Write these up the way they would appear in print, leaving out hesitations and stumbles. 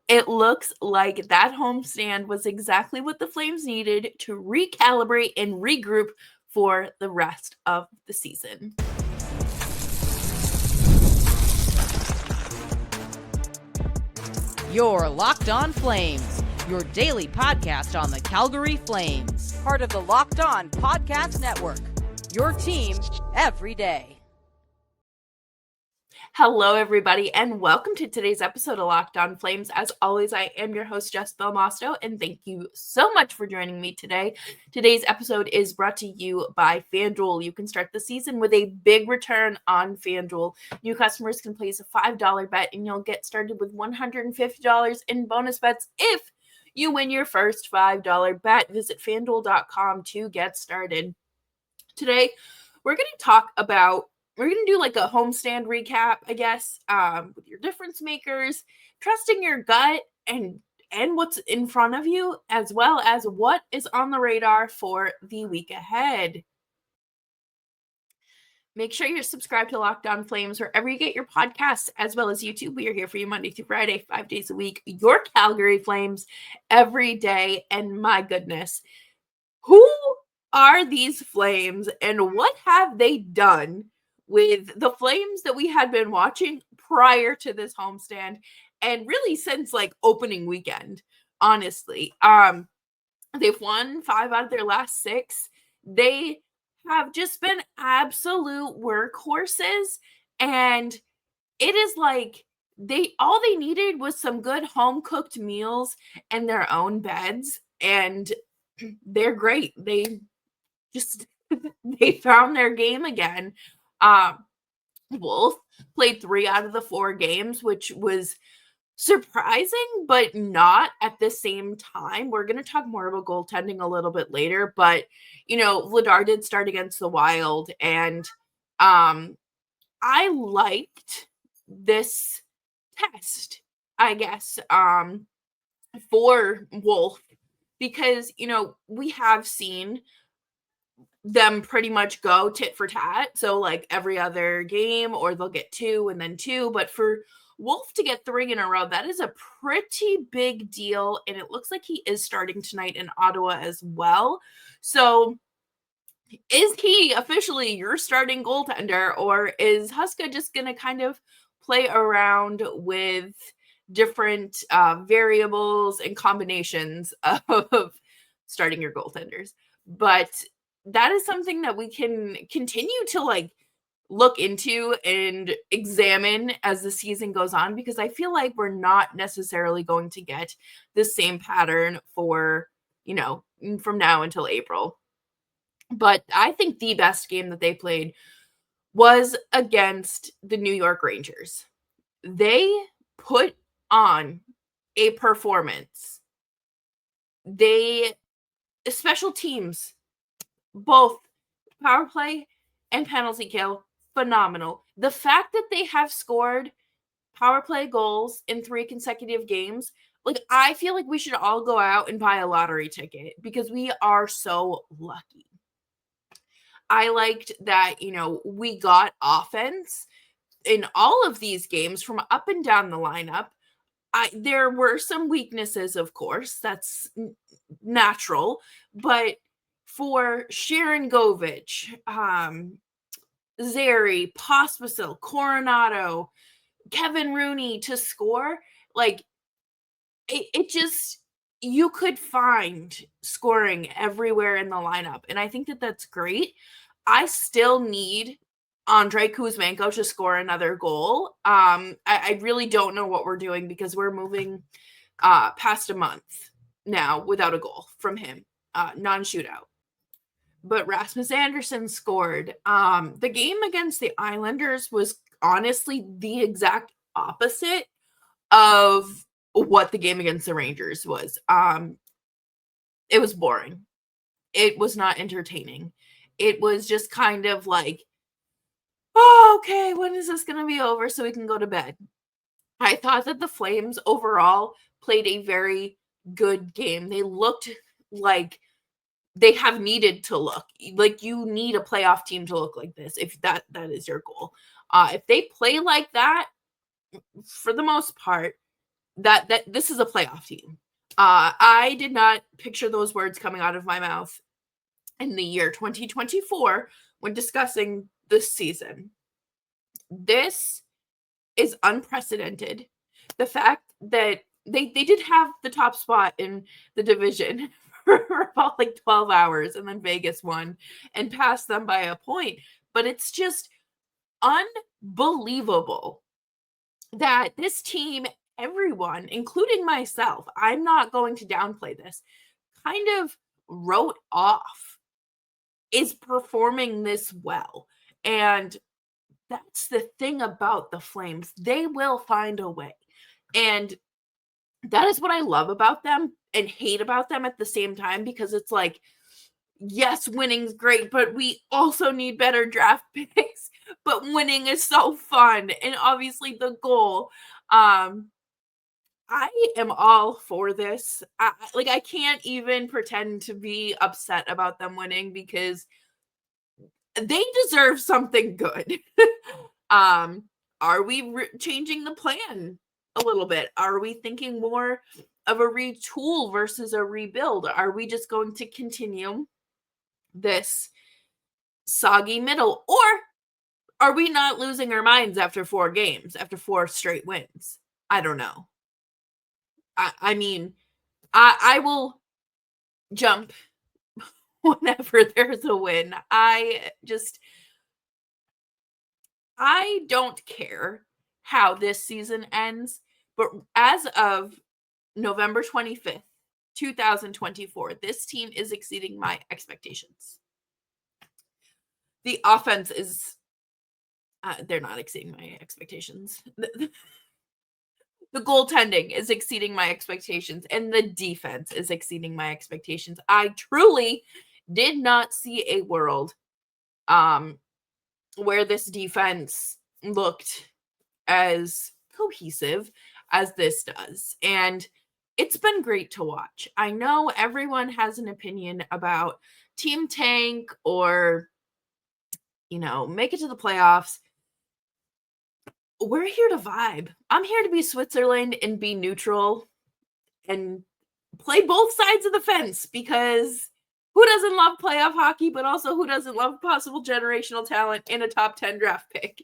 It looks like that homestand was exactly what the Flames needed to recalibrate and regroup for the rest of the season. You're Locked On Flames, your daily podcast on the Calgary Flames. Part of the Locked On Podcast Network, your team every day. Hello, everybody, and welcome to today's episode of Locked On Flames. As always, I am your host, Jess Belmosto, and thank you so much for joining me today. Today's episode is brought to you by FanDuel. You can start the season with a big return on FanDuel. New customers can place a $5 bet, and you'll get started with $150 in bonus bets if you win your first $5 bet. Visit FanDuel.com to get started. Today, we're going to do like a homestand recap, I guess, with your difference makers, trusting your gut and what's in front of you, as well as what is on the radar for the week ahead. Make sure you're subscribed to Locked On Flames wherever you get your podcasts, as well as YouTube. We are here for you Monday through Friday, 5 days a week. Your Calgary Flames every day. And my goodness, who are these Flames and what have they done with the Flames that we had been watching prior to this homestand and really since like opening weekend, honestly? They've won 5 out of their last 6. They have just been absolute workhorses, and it is like all they needed was some good home cooked meals and their own beds, and they're great. They found their game again. Wolf played 3 out of the 4 games, which was surprising, but not at the same time. We're going to talk more about goaltending a little bit later, but Vladar did start against the Wild, and I liked this test, I guess, for Wolf, because we have seen them pretty much go tit for tat, so like every other game, or they'll get 2 and then 2, but for Wolf to get 3 in a row, that is a pretty big deal, and it looks like he is starting tonight in Ottawa as well. So is he officially your starting goaltender, or is Huska just going to kind of play around with different variables and combinations of starting your goaltenders? But that is something that we can continue to look into and examine as the season goes on, because I feel like we're not necessarily going to get the same pattern for, from now until April. But I think the best game that they played was against the New York Rangers. They put on a performance. Special teams, both power play and penalty kill, phenomenal. The fact that they have scored power play goals in 3 consecutive games, I feel like we should all go out and buy a lottery ticket because we are so lucky. I liked that, we got offense in all of these games from up and down the lineup. There were some weaknesses, of course, that's natural, but for Sharon Govich, Zary, Pospisil, Coronado, Kevin Rooney to score, it just, you could find scoring everywhere in the lineup, and I think that that's great. I still need Andrei Kuzmenko to score another goal. I really don't know what we're doing, because we're moving past a month now without a goal from him, non-shootout. But Rasmus Anderson scored. The game against the Islanders was honestly the exact opposite of what the game against the Rangers was. It was boring. It was not entertaining. It was just kind of like, oh, okay, when is this going to be over so we can go to bed? I thought that the Flames overall played a very good game. They looked like they have needed to look. Like, you need a playoff team to look like this if that is your goal. If they play like that, for the most part, that this is a playoff team. I did not picture those words coming out of my mouth in the year 2024 when discussing this season. This is unprecedented. The fact that they did have the top spot in the division for about like 12 hours, and then Vegas won and passed them by a point. But it's just unbelievable that this team, everyone, including myself, I'm not going to downplay this, kind of wrote off, is performing this well. And that's the thing about the Flames. They will find a way. And that is what I love about them and hate about them at the same time, because it's like, yes, winning's great, but we also need better draft picks. But winning is so fun. And obviously the goal. I am all for this. I can't even pretend to be upset about them winning, because they deserve something good. Are we changing the plan a little bit? Are we thinking more of a retool versus a rebuild? Are we just going to continue this soggy middle? Or are we not losing our minds after 4 games, after 4 straight wins? I don't know. I mean, I will jump whenever there's a win. I don't care how this season ends, but as of November 25th, 2024, this team is exceeding my expectations. The offense is, they're not exceeding my expectations. The goaltending is exceeding my expectations, and the defense is exceeding my expectations. I truly did not see a world where this defense looked as cohesive as this does. And it's been great to watch. I know everyone has an opinion about team tank or, make it to the playoffs. We're here to vibe. I'm here to be Switzerland and be neutral and play both sides of the fence, because who doesn't love playoff hockey, but also who doesn't love possible generational talent in a top 10 draft pick?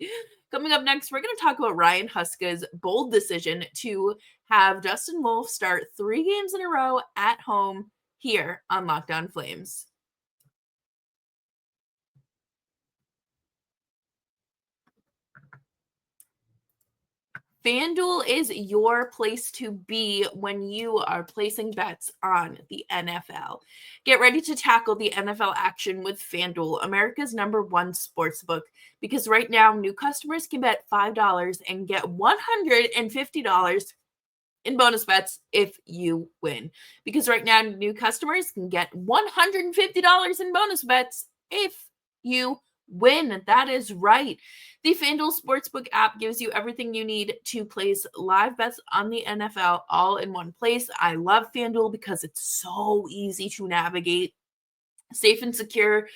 Coming up next, we're going to talk about Ryan Huska's bold decision to have Dustin Wolf start 3 games in a row at home here on Locked On Flames. FanDuel is your place to be when you are placing bets on the NFL. Get ready to tackle the NFL action with FanDuel, America's #1 sportsbook, because right now new customers can bet $5 and get $150 in bonus bets if you win. Because right now new customers can get $150 in bonus bets if you win. That is right. The FanDuel Sportsbook app gives you everything you need to place live bets on the NFL all in one place. I love FanDuel because it's so easy to navigate, safe and secure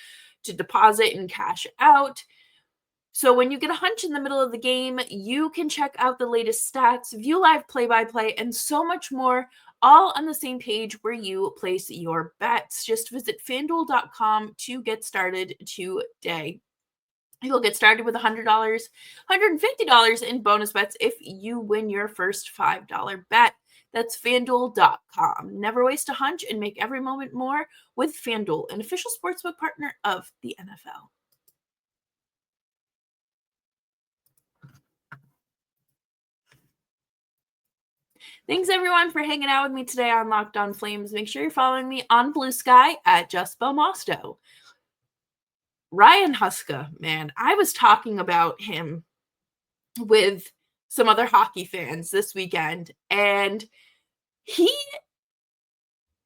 to deposit and cash out. So when you get a hunch in the middle of the game, you can check out the latest stats, view live play-by-play, and so much more, all on the same page where you place your bets. Just visit FanDuel.com to get started today. You'll get started with $100, $150 in bonus bets if you win your first $5 bet. That's FanDuel.com. Never waste a hunch and make every moment more with FanDuel, an official sportsbook partner of the NFL. Thanks everyone for hanging out with me today on Locked On Flames. Make sure you're following me on Blue Sky at Just Belmosto. Ryan Huska, man, I was talking about him with some other hockey fans this weekend, and he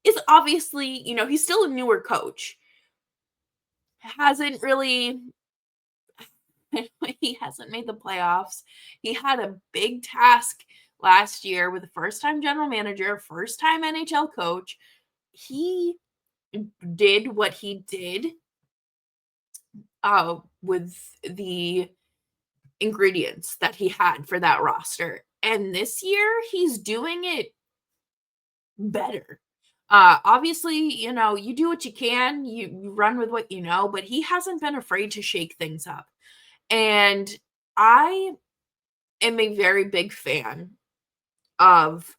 is obviously, he's still a newer coach. He hasn't made the playoffs. He had a big task last year with a first-time general manager, first-time NHL coach. He did what he did with the ingredients that he had for that roster. And this year, he's doing it better. Obviously, you do what you can, you run with what you know, but he hasn't been afraid to shake things up. And I am a very big fan of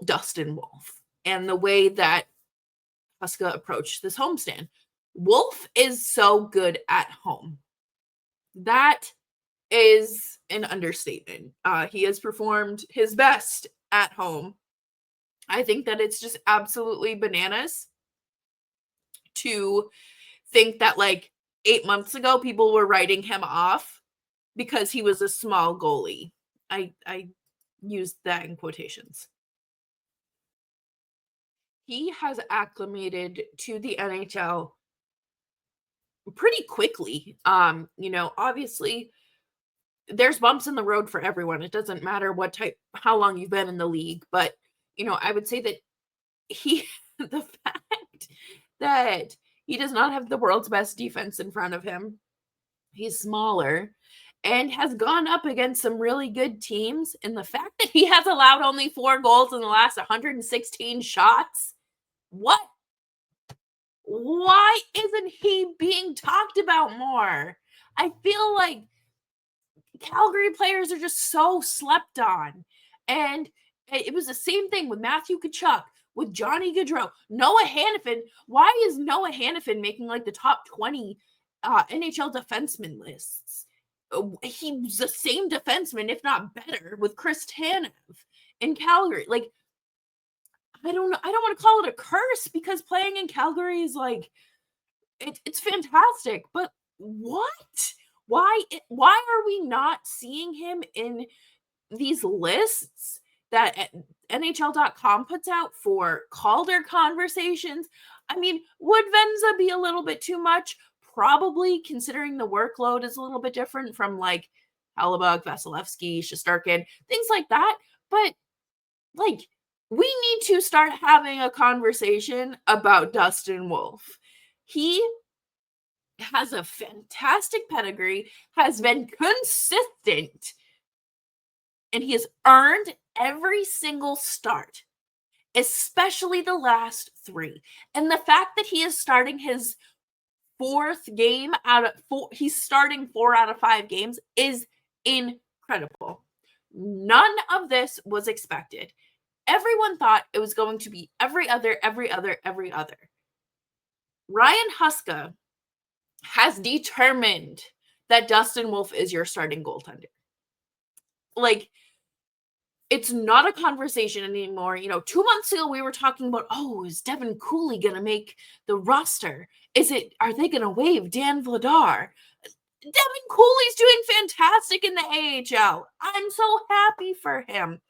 Dustin Wolf and the way that Huska approached this homestand. Wolf is so good at home. That is an understatement. He has performed his best at home. I think that it's just absolutely bananas to think that like 8 months ago people were writing him off because he was a small goalie. I used that in quotations. He has acclimated to the NHL pretty quickly. Obviously there's bumps in the road for everyone. It doesn't matter how long you've been in the league, but I would say that the fact that he does not have the world's best defense in front of him, he's smaller and has gone up against some really good teams. And the fact that he has allowed only 4 goals in the last 116 shots, what? Why isn't he being talked about more? I feel like Calgary players are just so slept on. And it was the same thing with Matthew Tkachuk, with Johnny Gaudreau, Noah Hanifin. Why is Noah Hanifin making like the top 20 NHL defenseman lists? He's the same defenseman, if not better, with Chris Tanev in Calgary. Like, I don't know. I don't want to call it a curse because playing in Calgary is like, it's fantastic. But what? Why are we not seeing him in these lists that NHL.com puts out for Calder conversations? I mean, would Venza be a little bit too much? Probably, considering the workload is a little bit different from like Hellebuyck, Vasilevsky, Shesterkin, things like that. But like, we need to start having a conversation about Dustin Wolf. He has a fantastic pedigree, has been consistent, and he has earned every single start, especially the last 3. And the fact that he is starting his 4th game out of 4, he's starting 4 out of 5 games is incredible. None of this was expected. Everyone thought it was going to be every other. Ryan Huska has determined that Dustin Wolf is your starting goaltender. Like, it's not a conversation anymore. 2 months ago we were talking about, is Devin Cooley going to make the roster? Are they going to waive Dan Vladar? Devin Cooley's doing fantastic in the AHL. I'm so happy for him.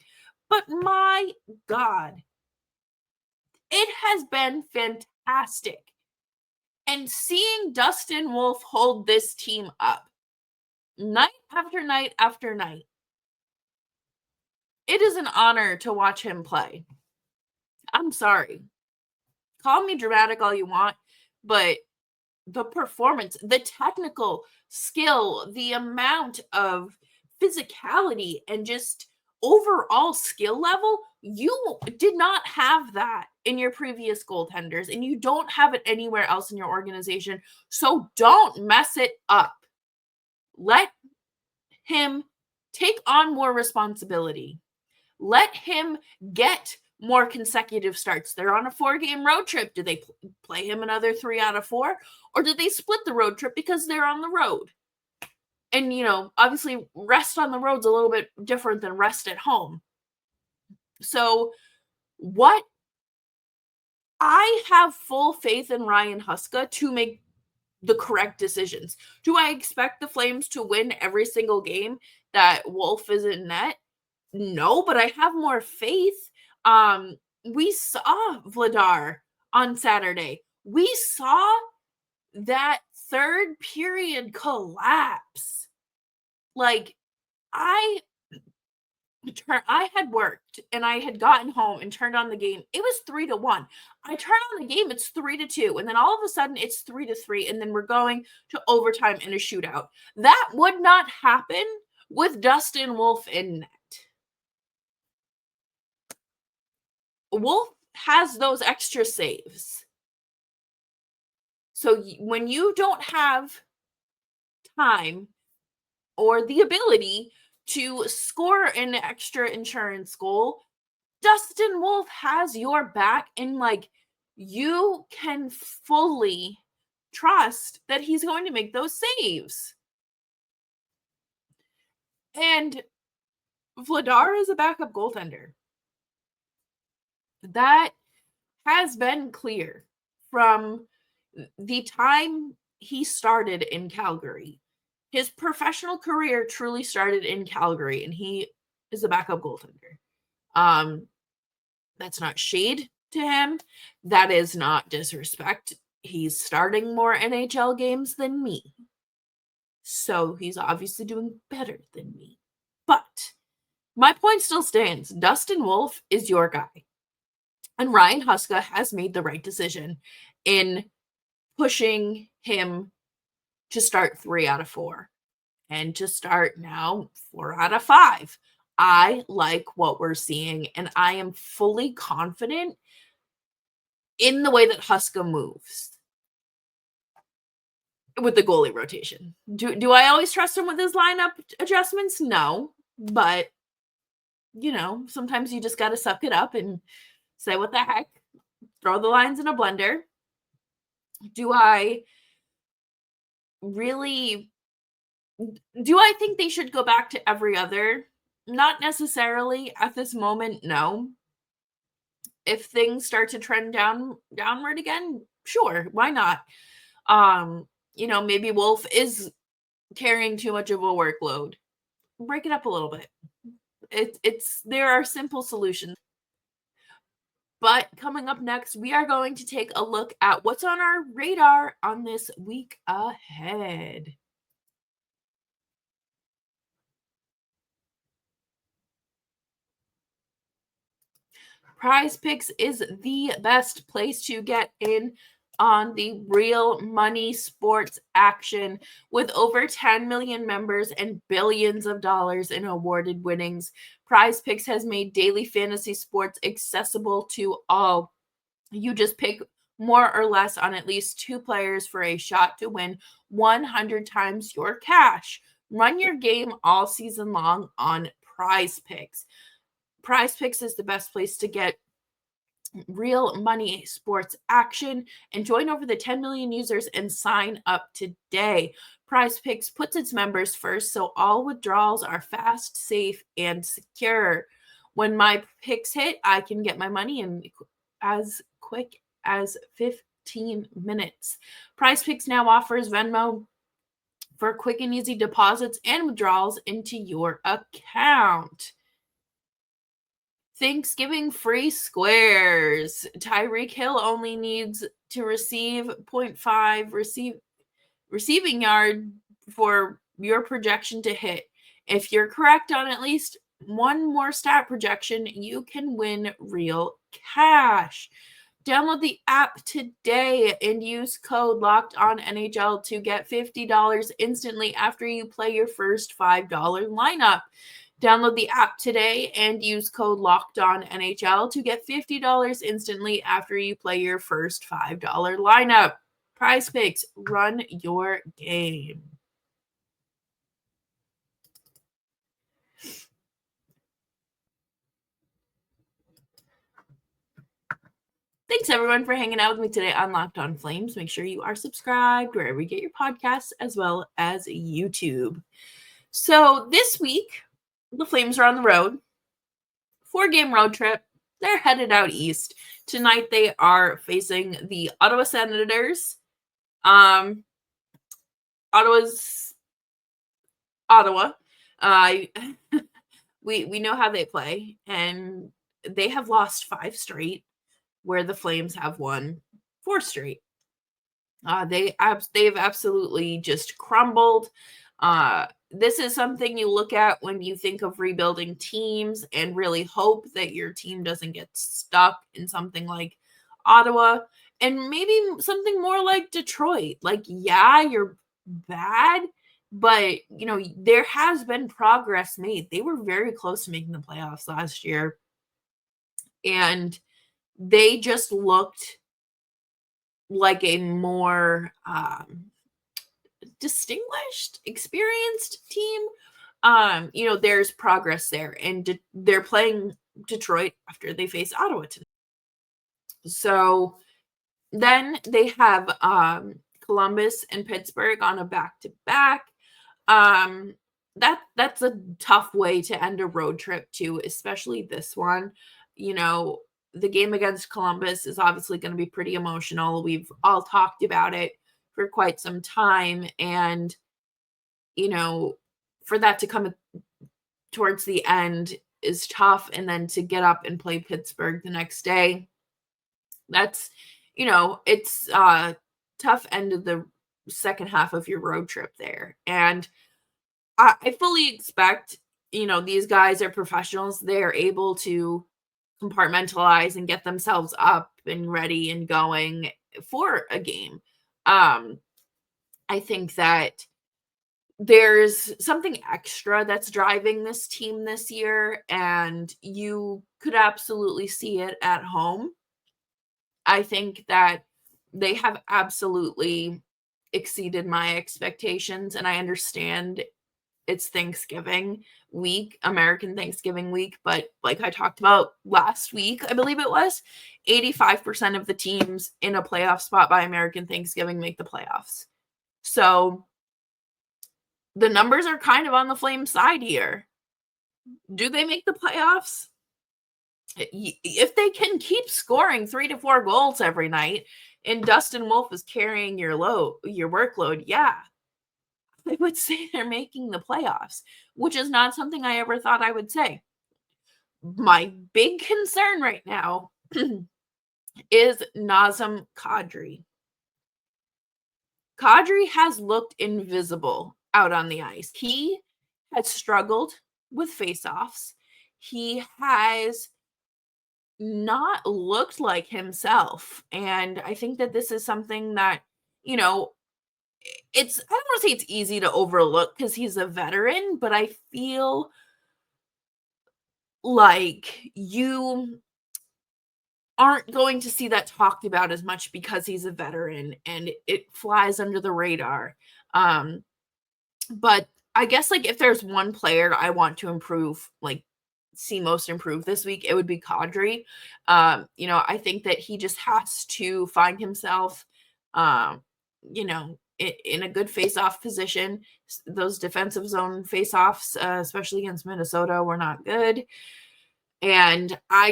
But my God, it has been fantastic. And seeing Dustin Wolf hold this team up night after night after night, it is an honor to watch him play. I'm sorry. Call me dramatic all you want, but the performance, the technical skill, the amount of physicality, and just overall skill level, you did not have that in your previous goaltenders, and you don't have it anywhere else in your organization. So don't mess it up. Let him take on more responsibility. Let him get more consecutive starts. They're on a 4-game road trip. Do they play him another 3 out of 4? Or do they split the road trip because they're on the road? And, obviously rest on the road's a little bit different than rest at home. So I have full faith in Ryan Huska to make the correct decisions. Do I expect the Flames to win every single game that Wolf is in net? No, but I have more faith. We saw Vladar on Saturday. We saw that 3rd period collapse. Like, I had worked and I had gotten home and turned on the game. It was 3-1. I turn on the game, it's 3-2. And then all of a sudden it's 3-3. And then we're going to overtime in a shootout. That would not happen with Dustin Wolf in net. Wolf has those extra saves. So when you don't have time or the ability to score an extra insurance goal, Dustin Wolf has your back, and like you can fully trust that he's going to make those saves. And Vladar is a backup goaltender. That has been clear from the time he started in Calgary. His professional career truly started in Calgary, and he is a backup goaltender. That's not shade to him. That is not disrespect. He's starting more NHL games than me. So he's obviously doing better than me. But my point still stands. Dustin Wolf is your guy. And Ryan Huska has made the right decision in pushing him to start 3 out of 4 and to start now 4 out of 5. I like what we're seeing, and I am fully confident in the way that Huska moves with the goalie rotation. Do I always trust him with his lineup adjustments? No, but sometimes you just got to suck it up and say what the heck, throw the lines in a blender. Do I think they should go back to every other? Not necessarily at this moment, no. If things start to trend downward again, sure, why not? Maybe Wolf is carrying too much of a workload. Break it up a little bit. There are simple solutions. But coming up next, we are going to take a look at what's on our radar on this week ahead. Prize Picks is the best place to get in on the real money sports action. With over 10 million members and billions of dollars in awarded winnings, Prize Picks has made daily fantasy sports accessible to all. You just pick more or less on at least 2 players for a shot to win 100 times your cash. Run your game all season long on Prize Picks. Prize Picks is the best place to get real money sports action, and join over the 10 million users and sign up today. Prize Picks puts its members first, so all withdrawals are fast, safe, and secure. When my picks hit, I can get my money in as quick as 15 minutes. Prize Picks now offers Venmo for quick and easy deposits and withdrawals into your account. Thanksgiving free squares. Tyreek Hill only needs to receive 0.5 receiving yard for your projection to hit. If you're correct on at least one more stat projection, you can win real cash. Download the app today and use code LOCKEDONNHL to get $50 instantly after you play your first $5 lineup. Download the app today and use code LOCKEDONNHL to get $50 instantly after you play your first $5 lineup. Prize Picks, run your game. Thanks everyone for hanging out with me today on Locked On Flames. Make sure you are subscribed wherever you get your podcasts, as well as YouTube. So this week, the Flames are on the road. 4-game road trip. They're headed out east. Tonight they are facing the Ottawa Senators. Ottawa's Ottawa. We know how they play, and they have lost 5 straight, where the Flames have won 4 straight. They've absolutely just crumbled. This is something you look at when you think of rebuilding teams and really hope that your team doesn't get stuck in something like Ottawa and maybe something more like Detroit. Like, yeah, you're bad, But, there has been progress made. They were very close to making the playoffs last year, and they just looked like a more, distinguished, experienced team. There's progress there, and they're playing Detroit after they face Ottawa tonight. So then they have Columbus and Pittsburgh on a back-to-back. Um, that's a tough way to end a road trip too, especially this one. You know, the game against Columbus is obviously going to be pretty emotional. We've all talked about it for quite some time, and you know, for that to come towards the end is tough, and then to get up and play Pittsburgh the next day, that's it's a tough end of the second half of your road trip there. And I fully expect, these guys are professionals. They're able to compartmentalize and get themselves up and ready and going for a game. I think that there's something extra that's driving this team this year, and you could absolutely see it at home. I think that they have absolutely exceeded my expectations, and I understand it's Thanksgiving week, American Thanksgiving week, but like I talked about last week, I believe it was, 85% of the teams in a playoff spot by American Thanksgiving make the playoffs. So the numbers are kind of on the Flames side here. Do they make the playoffs? If they can keep scoring 3 to 4 goals every night and Dustin Wolf is carrying your workload, yeah, I would say they're making the playoffs, which is not something I ever thought I would say. My big concern right now is Nazem Kadri. Kadri has looked invisible out on the ice. He has struggled with faceoffs. He has not looked like himself. And I think that this is something that, I don't want to say it's easy to overlook because he's a veteran, but I feel like you aren't going to see that talked about as much because he's a veteran and it flies under the radar. But I guess like if there's one player I want to improve, like see most improve this week, it would be Kadri. I think that he just has to find himself, in a good face-off position. Those defensive zone face-offs, especially against Minnesota, were not good. And I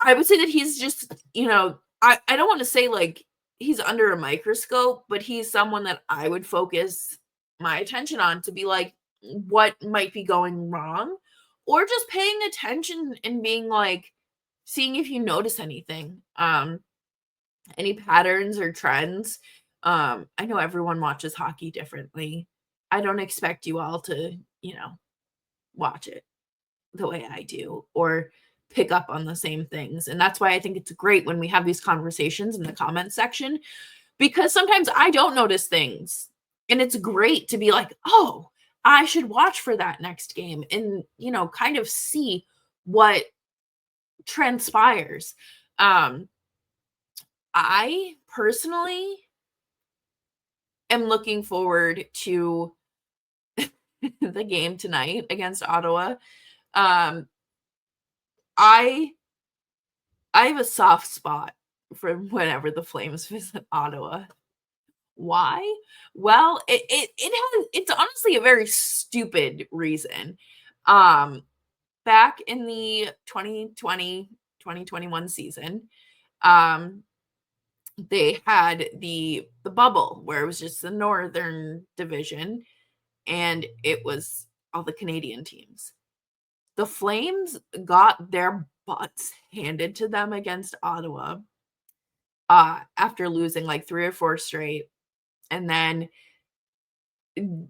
would say that he's just, I don't want to say like he's under a microscope, but he's someone that I would focus my attention on to be like, what might be going wrong, or just paying attention and being like, seeing if you notice anything, any patterns or trends. I know everyone watches hockey differently. I don't expect you all to, watch it the way I do or pick up on the same things. And that's why I think it's great when we have these conversations in the comment section, because sometimes I don't notice things. And it's great to be like, oh, I should watch for that next game and, kind of see what transpires. I personally am looking forward to the game tonight against Ottawa. I have a soft spot for whenever the Flames visit Ottawa. Why? Well, it's honestly a very stupid reason. Back in the 2020-2021 season, they had the bubble where it was just the Northern Division and it was all the Canadian teams. The Flames got their butts handed to them against Ottawa after losing like 3 or 4 straight. And then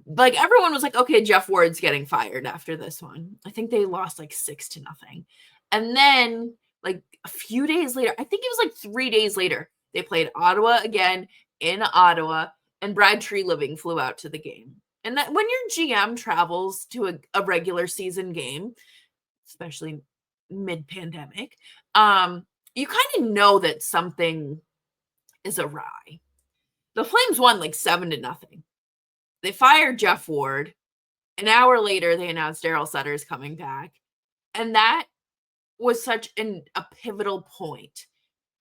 like everyone was like, okay, Jeff Ward's getting fired after this one. I think they lost like 6-0. And then like a few days later, I think it was like 3 days later, they played Ottawa again in Ottawa, and Brad Treliving flew out to the game. And that when your GM travels to a regular season game, especially mid-pandemic, you kind of know that something is awry. The Flames won like 7-0. They fired Jeff Ward. An hour later, they announced Daryl Sutter's coming back. And that was such a pivotal point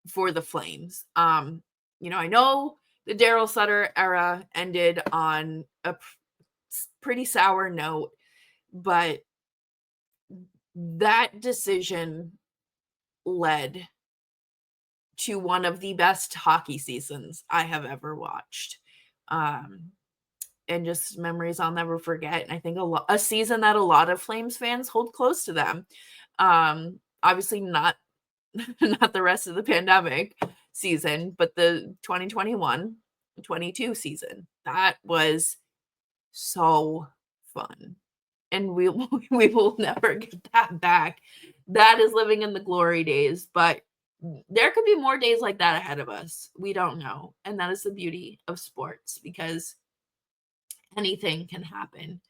for the Flames. I know the Daryl Sutter era ended on a pretty sour note, but that decision led to one of the best hockey seasons I have ever watched. And just memories I'll never forget. And I think a season that a lot of Flames fans hold close to them. Obviously not not the rest of the pandemic season, but the 2021-22 season. That was so fun. And we will never get that back. That is living in the glory days, but there could be more days like that ahead of us. We don't know. And that is the beauty of sports, because anything can happen.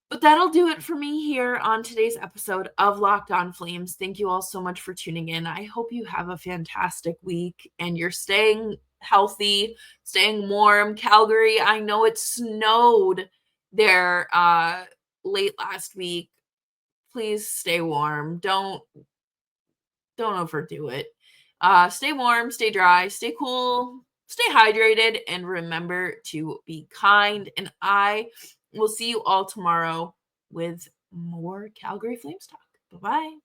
But that'll do it for me here on today's episode of Locked On Flames. Thank you all so much for tuning in. I hope you have a fantastic week and you're staying healthy, staying warm. Calgary, I know it snowed there late last week. Please stay warm. Don't overdo it. Stay warm, stay dry, stay cool, stay hydrated, and remember to be kind. And I will see you all tomorrow with more Calgary Flames talk. Bye-bye.